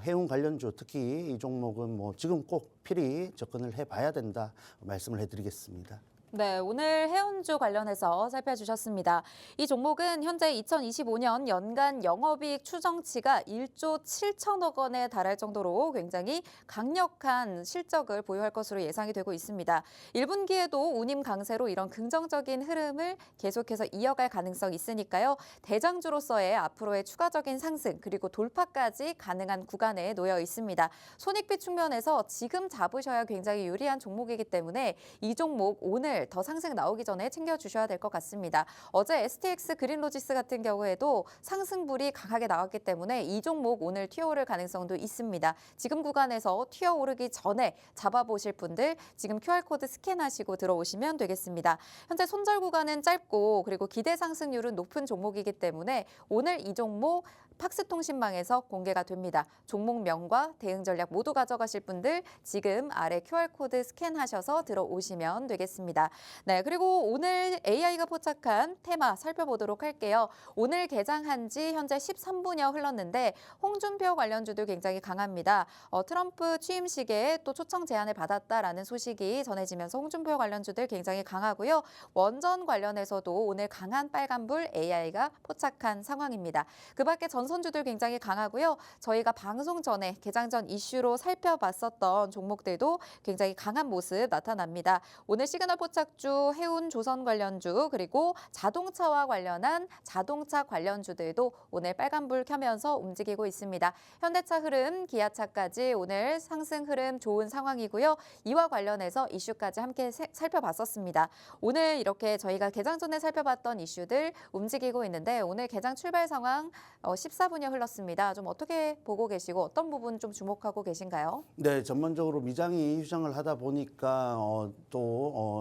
해운 관련주 특히 이 종목은 뭐 지금 꼭 필히 접근을 해봐야 된다 말씀을 해드리겠습니다. 네, 오늘 해운주 관련해서 살펴주셨습니다. 이 종목은 현재 2025년 연간 영업이익 추정치가 1조 7천억 원에 달할 정도로 굉장히 강력한 실적을 보유할 것으로 예상이 되고 있습니다. 1분기에도 운임 강세로 이런 긍정적인 흐름을 계속해서 이어갈 가능성이 있으니까요. 대장주로서의 앞으로의 추가적인 상승 그리고 돌파까지 가능한 구간에 놓여 있습니다. 손익비 측면에서 지금 잡으셔야 굉장히 유리한 종목이기 때문에 이 종목 오늘 오늘 더 상승 나오기 전에 챙겨주셔야 될 것 같습니다. 어제 STX 그린로지스 같은 경우에도 상승불이 강하게 나왔기 때문에 이 종목 오늘 튀어오를 가능성도 있습니다. 지금 구간에서 튀어오르기 전에 잡아보실 분들 지금 QR코드 스캔하시고 들어오시면 되겠습니다. 현재 손절 구간은 짧고 그리고 기대 상승률은 높은 종목이기 때문에 오늘 이 종목 팍스통신망에서 공개가 됩니다. 종목명과 대응 전략 모두 가져가실 분들 지금 아래 QR코드 스캔하셔서 들어오시면 되겠습니다. 네, 그리고 오늘 AI가 포착한 테마 살펴보도록 할게요. 오늘 개장한 지 현재 13분여 흘렀는데 홍준표 관련주도 굉장히 강합니다. 트럼프 취임식에 또 초청 제안을 받았다라는 소식이 전해지면서 홍준표 관련주들 굉장히 강하고요. 원전 관련해서도 오늘 강한 빨간불 AI가 포착한 상황입니다. 그 밖에 전선주들 굉장히 강하고요. 저희가 방송 전에 개장 전 이슈로 살펴봤었던 종목들도 굉장히 강한 모습 나타납니다. 오늘 시그널 포착주, 해운 조선 관련주, 그리고 자동차와 관련한 자동차 관련주들도 오늘 빨간불 켜면서 움직이고 있습니다. 현대차 흐름, 기아차까지 오늘 상승 흐름 좋은 상황이고요. 이와 관련해서 이슈까지 함께 살펴봤었습니다. 오늘 이렇게 저희가 개장 전에 살펴봤던 이슈들 움직이고 있는데 오늘 개장 출발 상황 14분여 흘렀습니다. 좀 어떻게 보고 계시고 어떤 부분 좀 주목하고 계신가요? 네, 전반적으로 미장이 휴장을 하다 보니까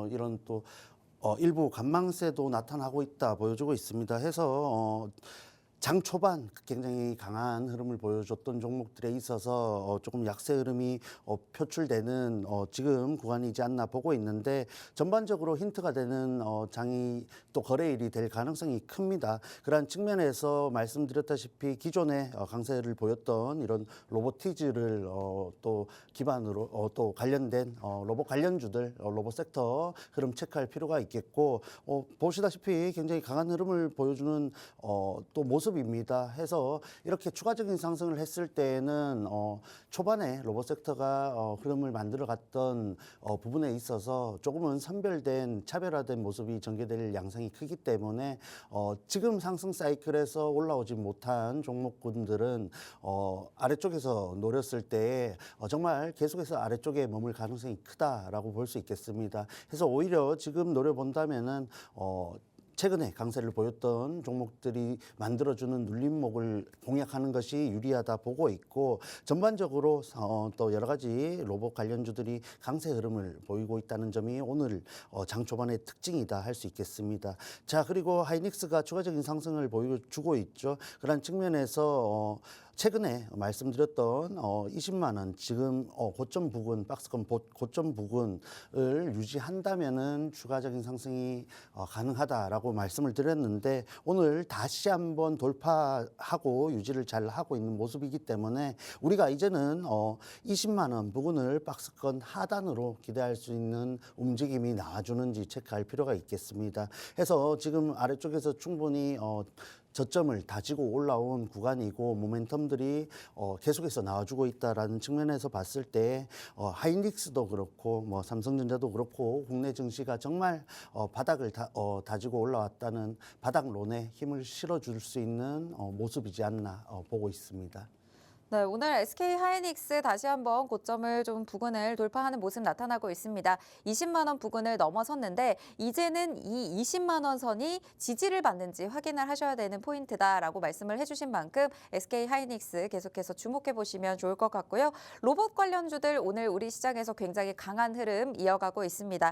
이런 일부 관망세도 나타나고 있다 보여주고 있습니다. 해서 장 초반 굉장히 강한 흐름을 보여줬던 종목들에 있어서 조금 약세 흐름이 표출되는 지금 구간이지 않나 보고 있는데 전반적으로 힌트가 되는 장이 또 거래일이 될 가능성이 큽니다. 그러한 측면에서 말씀드렸다시피 기존에 강세를 보였던 이런 로보티즈를 또 기반으로 또 관련된 로봇 관련주들, 로봇 섹터 흐름 체크할 필요가 있겠고 보시다시피 굉장히 강한 흐름을 보여주는 또 모습입니다. 해서 이렇게 추가적인 상승을 했을 때에는 초반에 로봇 섹터가 흐름을 만들어갔던 부분에 있어서 조금은 선별된 차별화된 모습이 전개될 양상이 크기 때문에 지금 상승 사이클에서 올라오지 못한 종목군들은 아래쪽에서 노렸을 때 정말 계속해서 아래쪽에 머물 가능성이 크다라고 볼 수 있겠습니다. 그래서 오히려 지금 노려본다면은 최근에 강세를 보였던 종목들이 만들어주는 눌림목을 공략하는 것이 유리하다 보고 있고 전반적으로 또 여러 가지 로봇 관련주들이 강세 흐름을 보이고 있다는 점이 오늘 장 초반의 특징이다 할 수 있겠습니다. 자, 그리고 하이닉스가 추가적인 상승을 보여주고 있죠. 그런 측면에서 최근에 말씀드렸던 20만 원 지금 고점 부근 박스권 고점 부근을 유지한다면은 추가적인 상승이 가능하다라고 말씀을 드렸는데 오늘 다시 한번 돌파하고 유지를 잘 하고 있는 모습이기 때문에 우리가 이제는 20만 원 부근을 박스권 하단으로 기대할 수 있는 움직임이 나와주는지 체크할 필요가 있겠습니다. 해서 지금 아래쪽에서 충분히 저점을 다지고 올라온 구간이고 모멘텀들이 계속해서 나와주고 있다라는 측면에서 봤을 때 하이닉스도 그렇고 뭐 삼성전자도 그렇고 국내 증시가 정말 바닥을 다지고 올라왔다는 바닥론에 힘을 실어줄 수 있는 모습이지 않나 보고 있습니다. 네, 오늘 SK 하이닉스 다시 한번 고점을 좀 부근을 돌파하는 모습 나타나고 있습니다. 20만 원 부근을 넘어섰는데 이제는 이 20만 원 선이 지지를 받는지 확인을 하셔야 되는 포인트다라고 말씀을 해주신 만큼 SK 하이닉스 계속해서 주목해 보시면 좋을 것 같고요. 로봇 관련주들 오늘 우리 시장에서 굉장히 강한 흐름 이어가고 있습니다.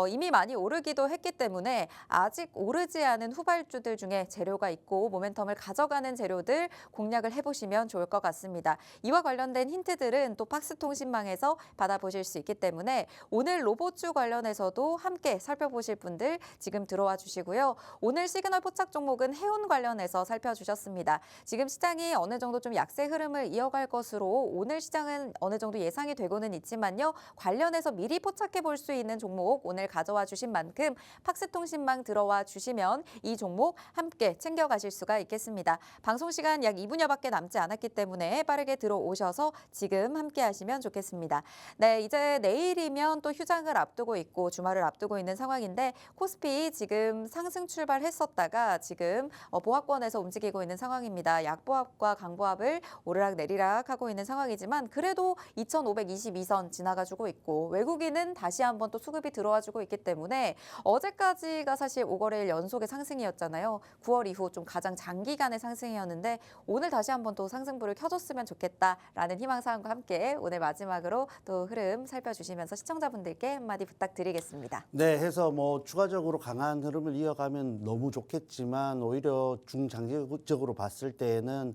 이미 많이 오르기도 했기 때문에 아직 오르지 않은 후발주들 중에 재료가 있고 모멘텀을 가져가는 재료들 공략을 해보시면 좋을 것 같습니다. 이와 관련된 힌트들은 또 팍스통신망에서 받아보실 수 있기 때문에 오늘 로봇주 관련해서도 함께 살펴보실 분들 지금 들어와 주시고요. 오늘 시그널 포착 종목은 해운 관련해서 살펴주셨습니다. 지금 시장이 어느 정도 좀 약세 흐름을 이어갈 것으로 오늘 시장은 어느 정도 예상이 되고는 있지만요. 관련해서 미리 포착해 볼 수 있는 종목 오늘 가져와 주신 만큼 팍스통신망 들어와 주시면 이 종목 함께 챙겨가실 수가 있겠습니다. 방송 시간 약 2분여밖에 남지 않았기 때문에 빠르게 들어오셔서 지금 함께 하시면 좋겠습니다. 네, 이제 내일이면 또 휴장을 앞두고 있고 주말을 앞두고 있는 상황인데 코스피 지금 상승 출발했었다가 지금 보합권에서 움직이고 있는 상황입니다. 약보합과 강보합을 오르락내리락 하고 있는 상황이지만 그래도 2522선 지나가지고 있고 외국인은 다시 한번 또 수급이 들어와주고 있기 때문에 어제까지가 사실 5거래일 연속의 상승이었잖아요. 9월 이후 좀 가장 장기간의 상승이었는데 오늘 다시 한번 또 상승불을 켜줬으면 좋겠다라는 희망사항과 함께 오늘 마지막으로 또 흐름 살펴주시면서 시청자분들께 한마디 부탁드리겠습니다. 네, 해서 뭐 추가적으로 강한 흐름을 이어가면 너무 좋겠지만 오히려 중장기적으로 봤을 때에는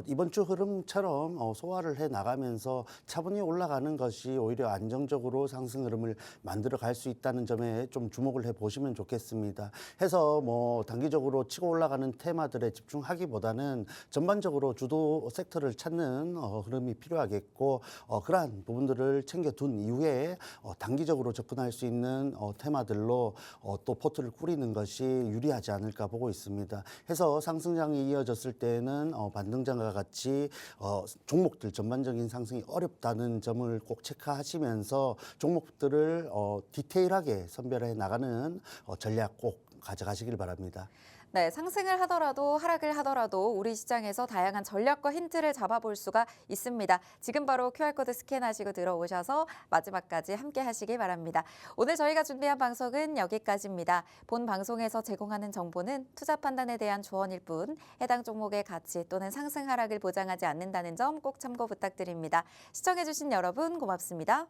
이번 주 흐름처럼 소화를 해 나가면서 차분히 올라가는 것이 오히려 안정적으로 상승 흐름을 만들어 갈 수 있다는 점에 좀 주목을 해 보시면 좋겠습니다. 해서 뭐 단기적으로 치고 올라가는 테마들에 집중하기보다는 전반적으로 주도 섹터를 찾는 흐름이 필요하겠고 그러한 부분들을 챙겨둔 이후에 단기적으로 접근할 수 있는 테마들로 또 포트를 꾸리는 것이 유리하지 않을까 보고 있습니다. 해서 상승장이 이어졌을 때는 반등장과 같이 종목들 전반적인 상승이 어렵다는 점을 꼭 체크하시면서 종목들을 디테일하게 선별해 나가는 전략 꼭 가져가시길 바랍니다. 네, 상승을 하더라도 하락을 하더라도 우리 시장에서 다양한 전략과 힌트를 잡아볼 수가 있습니다. 지금 바로 QR코드 스캔하시고 들어오셔서 마지막까지 함께 하시길 바랍니다. 오늘 저희가 준비한 방송은 여기까지입니다. 본 방송에서 제공하는 정보는 투자 판단에 대한 조언일 뿐 해당 종목의 가치 또는 상승 하락을 보장하지 않는다는 점 꼭 참고 부탁드립니다. 시청해주신 여러분 고맙습니다.